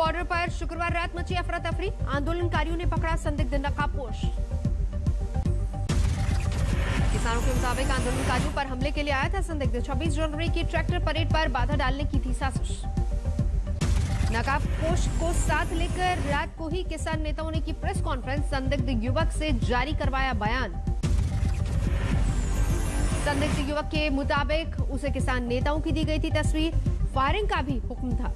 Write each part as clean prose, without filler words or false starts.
Border पर शुक्रवार रात मची अफरा तफरी, आंदोलनकारियों ने पकड़ा संदिग्ध नकाबपोश। किसानों के मुताबिक आंदोलनकारियों पर हमले के लिए आया था संदिग्ध। 26 जनवरी की ट्रैक्टर परेड पर बाधा डालने की थी साजिश। नकाबपोश को साथ लेकर रात को ही किसान नेताओं ने की प्रेस कॉन्फ्रेंस, संदिग्ध युवक से जारी करवाया बयान। संदिग्ध युवक के मुताबिक उसे किसान नेताओं की दी गई थी तस्वीर, फायरिंग का भी हुक्म था।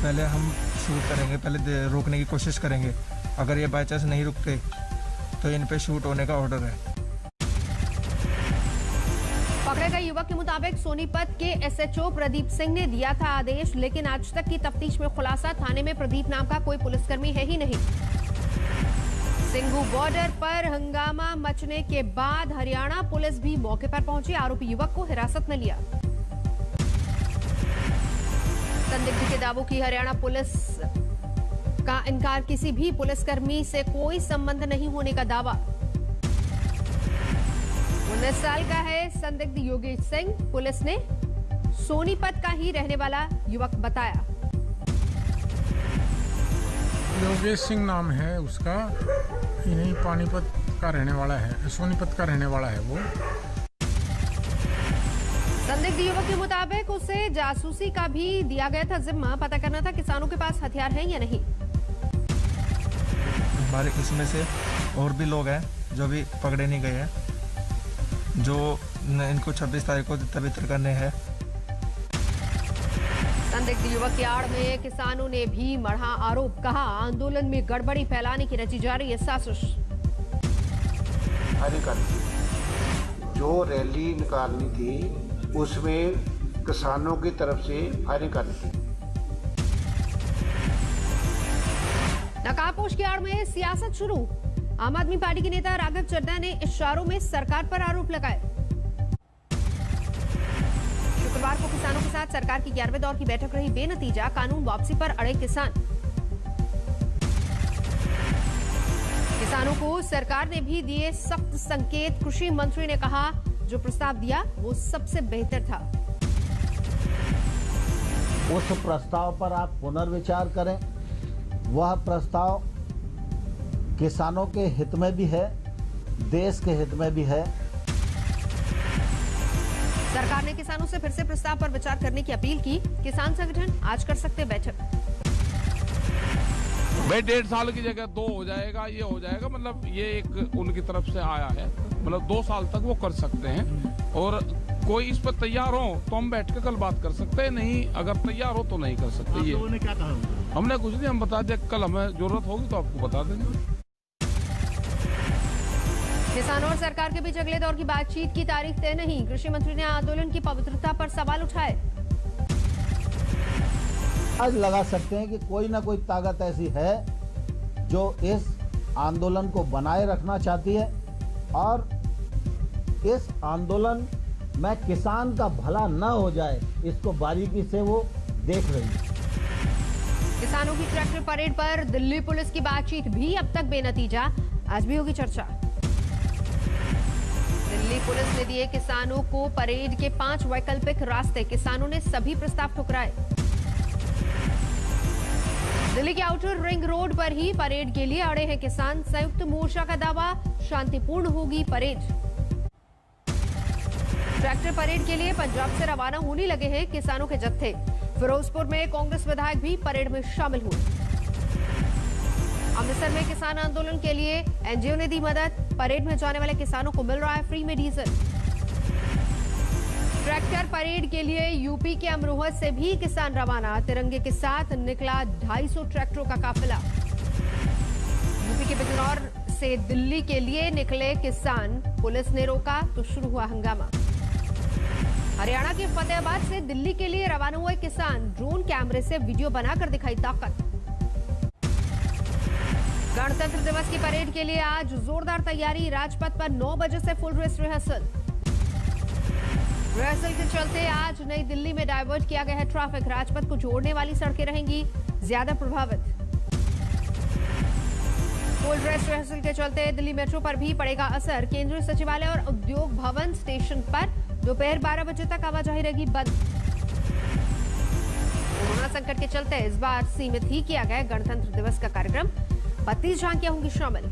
पहले हम शूट करेंगे, पहले रोकने की कोशिश करेंगे, अगर ये बाय चांस नहीं रुकते तो इन पे शूट होने का ऑर्डर है। पकड़े गए युवक के मुताबिक सोनीपत के एसएचओ प्रदीप सिंह ने दिया था आदेश, लेकिन आज तक की तफ्तीश में खुलासा, थाने में प्रदीप नाम का कोई पुलिसकर्मी है ही नहीं। सिंघू बॉर्डर पर हंगामा मचने के बाद हरियाणा पुलिस भी मौके पर पहुंची, आरोपी युवक को हिरासत में लिया। संदिग्ध के दावों की हरियाणा पुलिस का इनकार, किसी भी पुलिसकर्मी से कोई संबंध नहीं होने का दावा। 19 साल का है संदिग्ध योगेश सिंह, पुलिस ने सोनीपत का ही रहने वाला युवक बताया। योगेश सिंह नाम है उसका, यही पानीपत का रहने वाला है, सोनीपत का रहने वाला है वो। संदिग्ध युवक के मुताबिक उसे जासूसी का भी दिया गया था जिम्मा, पता करना था किसानों के पास हथियार है या नहीं। हमारे इसमें से और भी लोग हैं जो भी पकड़े नहीं गए हैं, जो इनको 26 तारीख को तबीयत करने हैं। संदिग्ध युवक की आड़ में किसानों ने भी मढ़ा आरोप, कहा आंदोलन में गड़बड़ी फैलाने की रची जा रही है साजिश। जो रैली निकालनी थी उसमें किसानों की तरफ से फायरिंग करनी थी। नकाबपोश की आड़ में सियासत शुरू, आम आदमी पार्टी के नेता राघव चड्ढा ने इशारों में सरकार पर आरोप लगाए। शुक्रवार को किसानों के साथ सरकार की 11वें दौर की बैठक रही बेनतीजा, कानून वापसी पर अड़े किसान। किसानों को सरकार ने भी दिए सख्त संकेत, कृषि मंत्री ने कहा जो प्रस्ताव दिया वो सबसे बेहतर था। उस प्रस्ताव पर आप पुनर्विचार करें, वह प्रस्ताव किसानों के हित में भी है, देश के हित में भी है। सरकार ने किसानों से फिर से प्रस्ताव पर विचार करने की अपील की। किसान संगठन आज कर सकते बैठक। भाई 1.5 साल की जगह 2 हो जाएगा, ये हो जाएगा, मतलब ये एक उनकी तरफ से आया है, मतलब 2 साल तक वो कर सकते हैं। और कोई इस पर तैयार हो तो हम बैठ के कल बात कर सकते हैं, नहीं अगर तैयार हो तो नहीं कर सकते। ये लोगों ने क्या कहा? हमने कुछ नहीं, हम बता दें, कल हमें जरूरत होगी तो आपको बता देंगे। किसानों और सरकार के बीच अगले दौर की बातचीत की तारीख तय नहीं, कृषि मंत्री ने आंदोलन की पवित्रता पर सवाल उठाए। आज लगा सकते हैं कि कोई ना कोई ताकत ऐसी है जो इस आंदोलन को बनाए रखना चाहती है और इस आंदोलन में किसान का भला न हो जाए, इसको बारीकी से वो देख रही है। किसानों की ट्रैक्टर परेड पर दिल्ली पुलिस की बातचीत भी अब तक बेनतीजा, आज भी होगी चर्चा। दिल्ली पुलिस ने दिए किसानों को परेड के 5 वैकल्पिक रास्ते, किसानों ने सभी प्रस्ताव ठुकराए। दिल्ली के आउटर रिंग रोड पर ही परेड के लिए अड़े हैं किसान, संयुक्त मोर्चा का दावा शांतिपूर्ण होगी परेड। ट्रैक्टर परेड के लिए पंजाब से रवाना होने लगे हैं किसानों के जत्थे, फिरोजपुर में कांग्रेस विधायक भी परेड में शामिल हुए। अमृतसर में किसान आंदोलन के लिए एनजीओ ने दी मदद, परेड में जाने वाले किसानों को मिल रहा है फ्री में डीजल। ट्रैक्टर परेड के लिए यूपी के अमरोहा से भी किसान रवाना, तिरंगे के साथ निकला 250 ट्रैक्टरों का काफिला। यूपी के बिजनौर से दिल्ली के लिए निकले किसान, पुलिस ने रोका तो शुरू हुआ हंगामा। हरियाणा के फतेहाबाद से दिल्ली के लिए रवाना हुए किसान, ड्रोन कैमरे से वीडियो बनाकर दिखाई ताकत। गणतंत्र दिवस की परेड के लिए आज जोरदार तैयारी, राजपथ पर 9 बजे से फुल ड्रेस रिहर्सल के चलते आज नई दिल्ली में डायवर्ट किया गया है ट्रैफिक, राजपथ को जोड़ने वाली सड़कें रहेंगी ज्यादा प्रभावित। फुल ड्रेस रिहर्सल के चलते दिल्ली मेट्रो पर भी पड़ेगा असर, केंद्रीय सचिवालय और उद्योग भवन स्टेशन पर दोपहर 12 बजे तक आवाजाही रहेगी बंद। कोरोना संकट के चलते इस बार सीमित ही किया गया गणतंत्र दिवस का कार्यक्रम। 32 झांकियां होंगी शामिल।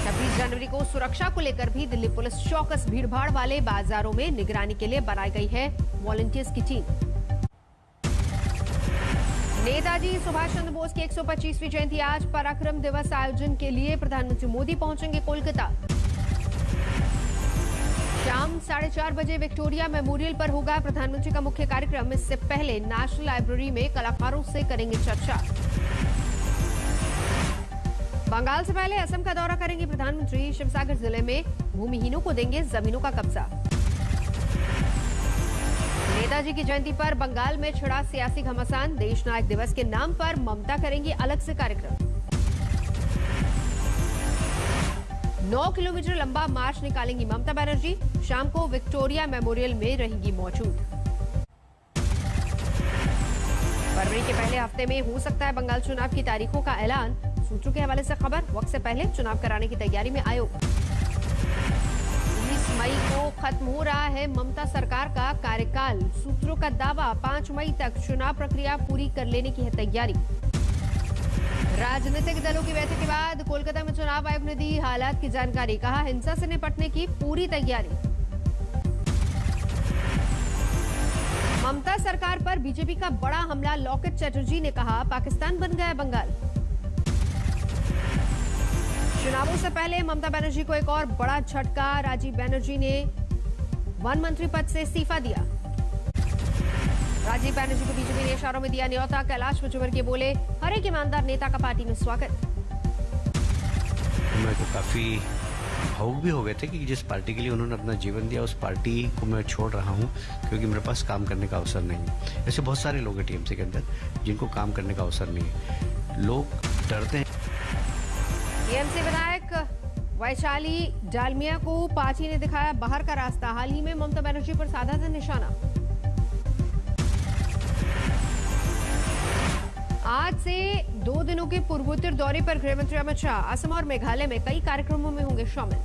26 जनवरी को सुरक्षा को लेकर भी दिल्ली पुलिस चौकस। भीड़भाड़ वाले बाजारों में निगरानी के लिए बनाई गई है वॉलंटियर्स की टीम। नेताजी सुभाष चंद्र बोस की 125वीं जयंती आज। पराक्रम दिवस आयोजन के लिए प्रधानमंत्री मोदी पहुंचेंगे कोलकाता। शाम 4:30 बजे विक्टोरिया मेमोरियल पर होगा प्रधानमंत्री का मुख्य कार्यक्रम। इससे पहले नेशनल लाइब्रेरी में कलाकारों से करेंगे चर्चा। बंगाल से पहले असम का दौरा करेंगे प्रधानमंत्री। शिवसागर जिले में भूमिहीनों को देंगे जमीनों का कब्जा। नेताजी की जयंती पर बंगाल में छिड़ा सियासी घमासान। देश नायक दिवस के नाम पर ममता करेंगी अलग से कार्यक्रम। 9 किलोमीटर लंबा मार्च निकालेंगी ममता बनर्जी। शाम को विक्टोरिया मेमोरियल में रहेंगी मौजूद। फरवरी के पहले हफ्ते में हो सकता है बंगाल चुनाव की तारीखों का ऐलान। सूत्रों के हवाले से खबर। वक्त से पहले चुनाव कराने की तैयारी में आयोग। 20 मई को खत्म हो रहा है ममता सरकार का कार्यकाल। सूत्रों का दावा 5 मई तक चुनाव प्रक्रिया पूरी कर लेने की है तैयारी। राजनीतिक दलों की बैठक के बाद कोलकाता में चुनाव आयोग ने दी हालात की जानकारी। कहा हिंसा से निपटने की पूरी तैयारी। ममता सरकार पर बीजेपी का बड़ा हमला। लॉकेट चैटर्जी ने कहा पाकिस्तान बन गया बंगाल। चुनावों से पहले ममता बनर्जी को एक और बड़ा झटका। राजीव बनर्जी ने वन मंत्री पद से इस्तीफा दिया। राजीव बनर्जी को बीजेपी ने इशारों में दिया न्योता। कैलाश विजयवर्गीय बोले हर एक ईमानदार नेता का पार्टी में स्वागत। मेरे को काफी भावुक भी हो गए थे कि जिस पार्टी के लिए उन्होंने अपना जीवन दिया उस पार्टी को मैं छोड़ रहा हूं क्योंकि मेरे पास काम करने का अवसर नहीं है। ऐसे बहुत सारे लोग हैं टीएमसी के अंदर जिनको काम करने का अवसर नहीं है। लोग डरते हैं। टीएमसी विधायक वैशाली डालमिया को पार्टी ने दिखाया बाहर का रास्ता। हाल ही में ममता बनर्जी पर साधा था निशाना। आज से 2 दिनों के पूर्वोत्तर दौरे पर गृहमंत्री अमित शाह असम और मेघालय में कई कार्यक्रमों में होंगे शामिल।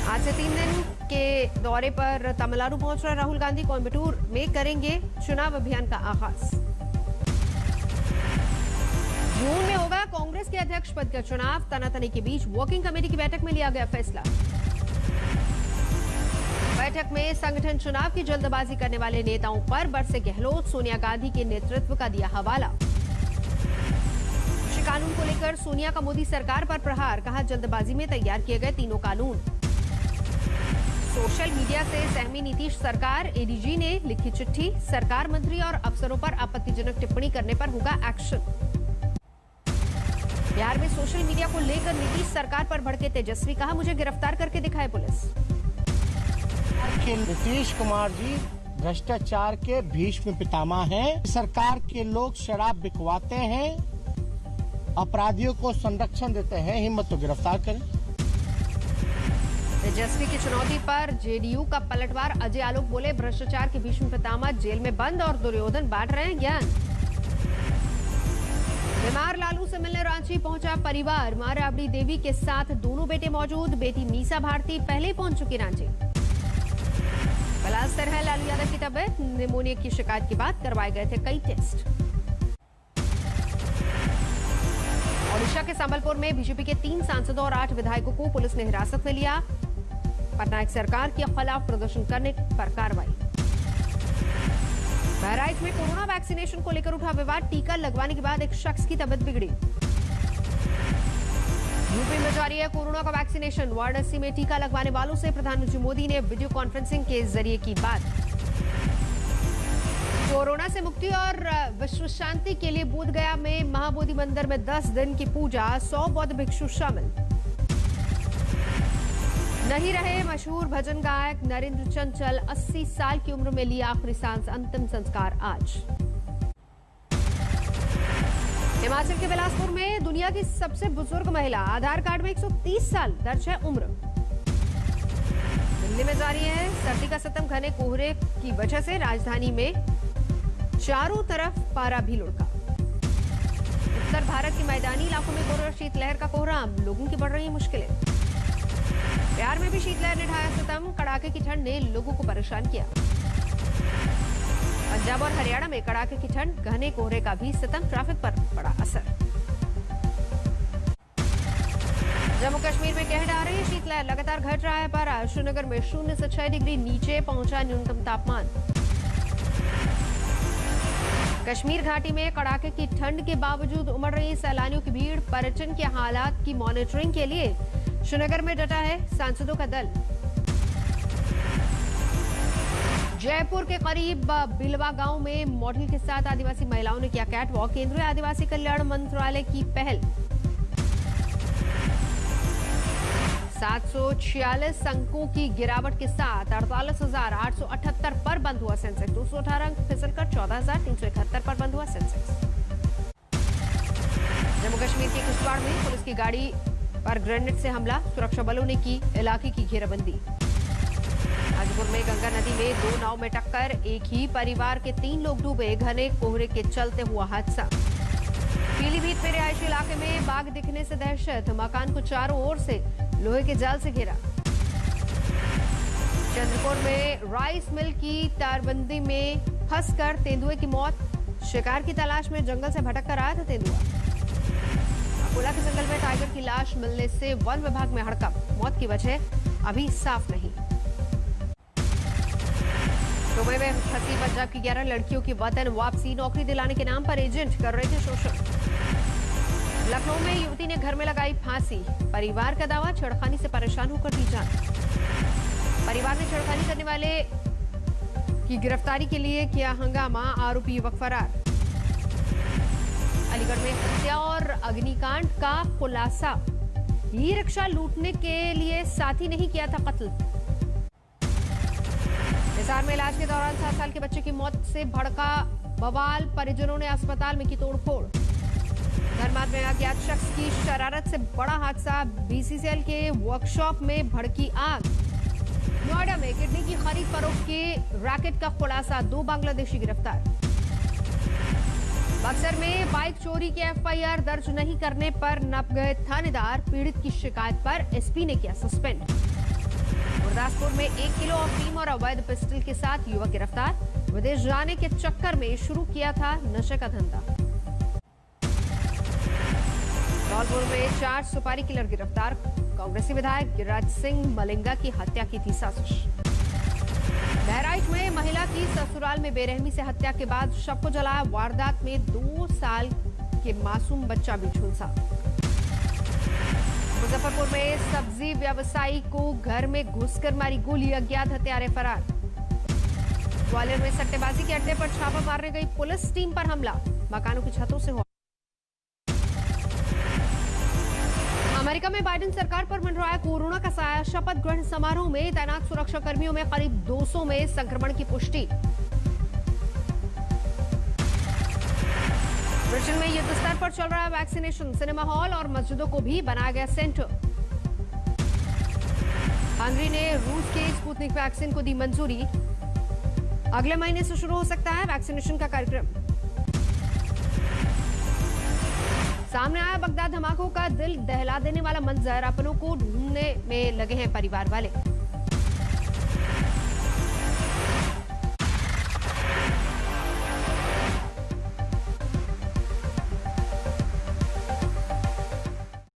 आज से 3 दिन के दौरे पर तमिलनाडु पहुंच रहे राहुल गांधी। कोयम्बटूर में करेंगे चुनाव अभियान का आगाज। जून में होगा कांग्रेस के अध्यक्ष पद का चुनाव। तनातनी के बीच वर्किंग कमेटी की बैठक में लिया गया फैसला। बैठक में संगठन चुनाव की जल्दबाजी करने वाले नेताओं पर बरसे गहलोत। सोनिया गांधी के नेतृत्व का दिया हवाला। कृषि कानून को लेकर सोनिया का मोदी सरकार पर प्रहार। कहा जल्दबाजी में तैयार किए गए तीनों कानून। सोशल मीडिया से सहमी नीतीश सरकार। एडीजी ने लिखी चिट्ठी। सरकार मंत्री और अफसरों पर आपत्तिजनक टिप्पणी करने पर होगा एक्शन। बिहार में सोशल मीडिया को लेकर नीतीश सरकार पर भड़के तेजस्वी। कहा मुझे गिरफ्तार करके दिखाए पुलिस। नीतीश कुमार जी भ्रष्टाचार के भीष्म पितामह हैं। सरकार के लोग शराब बिकवाते हैं, अपराधियों को संरक्षण देते हैं। हिम्मत तो गिरफ्तार करें। तेजस्वी की चुनौती पर जेडीयू का पलटवार। अजय आलोक बोले भ्रष्टाचार के भीष्म पितामह जेल में बंद और दुर्योधन बांट रहे हैं ज्ञान। बीमार लालू से मिलने रांची पहुंचा परिवार। मां राबड़ी देवी के साथ दोनों बेटे मौजूद। बेटी मीसा भारती पहले पहुंच चुकी रांची। पलास्तर है लालू यादव की तबीयत। निमोनिया की शिकायत के बाद करवाए गए थे कई टेस्ट। ओडिशा के संबलपुर में बीजेपी के 3 सांसदों और 8 विधायकों को पुलिस ने हिरासत में लिया। पटनायक सरकार के खिलाफ प्रदर्शन करने पर कार्रवाई। बहराइच में कोरोना वैक्सीनेशन को लेकर उठा विवाद। टीका लगवाने के बाद एक शख्स की तबीयत बिगड़ी। यूपी में जारी है कोरोना का वैक्सीनेशन। वाराणसी में टीका लगवाने वालों से प्रधानमंत्री मोदी ने वीडियो कॉन्फ्रेंसिंग के जरिए की बात। कोरोना से मुक्ति और विश्व शांति के लिए बोधगया में महाबोधि मंदिर में 10 दिन की पूजा। 100 बौद्ध भिक्षु शामिल। नहीं रहे मशहूर भजन गायक नरेंद्र चंचल। 80 साल की उम्र में लिया आखिरी सांस। अंतिम संस्कार आज। हिमाचल के बिलासपुर में दुनिया की सबसे बुजुर्ग महिला। आधार कार्ड में 130 साल दर्ज है उम्र। दिल्ली में जारी है सर्दी का सितम। घने कोहरे की वजह से राजधानी में चारों तरफ पारा भी लुढ़का। उत्तर भारत के मैदानी इलाकों में कोहरा शीतलहर का कोहराम। लोगों की बढ़ रही मुश्किलें। बिहार में भी शीतलहर ने ढाया सितम। कड़ाके की ठंड ने लोगों को परेशान किया। पंजाब और हरियाणा में कड़ाके की ठंड, घने कोहरे का भी सितम, ट्रैफिक पर पड़ा असर। जम्मू कश्मीर में कहर आ रही शीतलहर, लगातार घट रहा है पारा। श्रीनगर में 0 से 6 डिग्री नीचे पहुंचा न्यूनतम तापमान। कश्मीर घाटी में कड़ाके की ठंड के बावजूद उमड़ रही सैलानियों की भीड़, पर्यटन के हालात की मॉनिटरिंग के लिए श्रीनगर में डटा है सांसदों का दल। जयपुर के करीब बिलवा गांव में मॉडल के साथ आदिवासी महिलाओं ने किया कैटवॉक, केंद्रीय आदिवासी कल्याण मंत्रालय की पहल। 746 अंकों की गिरावट के साथ 48,878 पर बंद हुआ सेंसेक्स। 218 अंक फिसलकर 14,371 पर बंद हुआ सेंसेक्स। जम्मू कश्मीर के किश्तवाड़ में पुलिस की गाड़ी पर ग्रेनेड से हमला, सुरक्षा बलों ने की इलाके की घेराबंदी। हाजीपुर में गंगा नदी में 2 नाव में टक्कर, एक ही परिवार के 3 लोग डूबे, घने कोहरे के चलते हुआ हादसा। पीलीभीत में रिहायशी इलाके में बाघ दिखने से दहशत, मकान को चारों ओर से लोहे के जाल से घेरा। चंद्रपुर में राइस मिल की तारबंदी में फंसकर तेंदुए की मौत, शिकार की तलाश में जंगल से भटक कर आया था तेंदुआ। अकोला के जंगल में टाइगर की लाश मिलने से वन विभाग में हड़कंप, मौत की वजह अभी साफ नहीं। दुबई में फंसी पंजाब की 11 लड़कियों की वतन वापसी, नौकरी दिलाने के नाम पर एजेंट कर रहे थे शोषण। लखनऊ में युवती ने घर में लगाई फांसी, परिवार का दावा छेड़खानी से परेशान होकर दी जान। परिवार ने छेड़खानी करने वाले की गिरफ्तारी के लिए किया हंगामा, आरोपी युवक फरार। अलीगढ़ में हत्या और अग्निकांड का खुलासा, ई रिक्शा लूटने के लिए साथी नहीं किया था कत्ल। हिसार में इलाज के दौरान 7 साल के बच्चे की मौत से भड़का बवाल, परिजनों ने अस्पताल में की तोड़फोड़। धनबाद में अज्ञात शख्स की शरारत से बड़ा हादसा, बीसीसीएल के वर्कशॉप में भड़की आग। नोएडा में किडनी की खरीद फरोख्त के रैकेट का खुलासा, 2 बांग्लादेशी गिरफ्तार। बक्सर में बाइक चोरी के एफआईआर दर्ज नहीं करने पर नप गए थानेदार, पीड़ित की शिकायत पर एसपी ने किया सस्पेंड। गुरदासपुर में 1 किलो अफीम और अवैध पिस्टल के साथ युवक गिरफ्तार, विदेश जाने के चक्कर में शुरू किया था नशे का धंधा। धौलपुर में 4 सुपारी किलर गिरफ्तार, कांग्रेसी विधायक गिरिराज सिंह मलिंगा की हत्या की थी साजिश। बहराइच में महिला की ससुराल में बेरहमी से हत्या के बाद शव को जलाया, वारदात में 2 साल के मासूम बच्चा भी झुलसा। मुजफ्फरपुर में सब्जी व्यवसायी को घर में घुसकर मारी गोली, अज्ञात हत्यारे फरार। ग्वालियर में सट्टेबाजी के अड्डे पर छापा मारने गई पुलिस टीम पर हमला, मकानों की छतों से हुआ। अमेरिका में बाइडेन सरकार पर मंडराया कोरोना का साया, शपथ ग्रहण समारोह में तैनात सुरक्षा कर्मियों में करीब 200 में संक्रमण की पुष्टि। ब्रिटेन में युद्ध स्तर पर चल रहा है वैक्सीनेशन, सिनेमा हॉल और मस्जिदों को भी बनाया गया सेंटर। हंगरी ने रूस के स्पुतनिक वैक्सीन को दी मंजूरी, अगले महीने से शुरू हो सकता है वैक्सीनेशन का कार्यक्रम। सामने आया बगदाद धमाकों का दिल दहला देने वाला मंजर, अपनों को ढूंढने में लगे हैं परिवार वाले।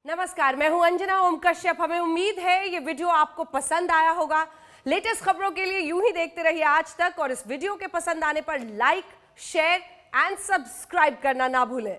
नमस्कार, मैं हूं अंजना ओम कश्यप। हमें उम्मीद है ये वीडियो आपको पसंद आया होगा। लेटेस्ट खबरों के लिए यूं ही देखते रहिए आज तक, और इस वीडियो के पसंद आने पर लाइक, शेयर एंड सब्सक्राइब करना ना भूलें।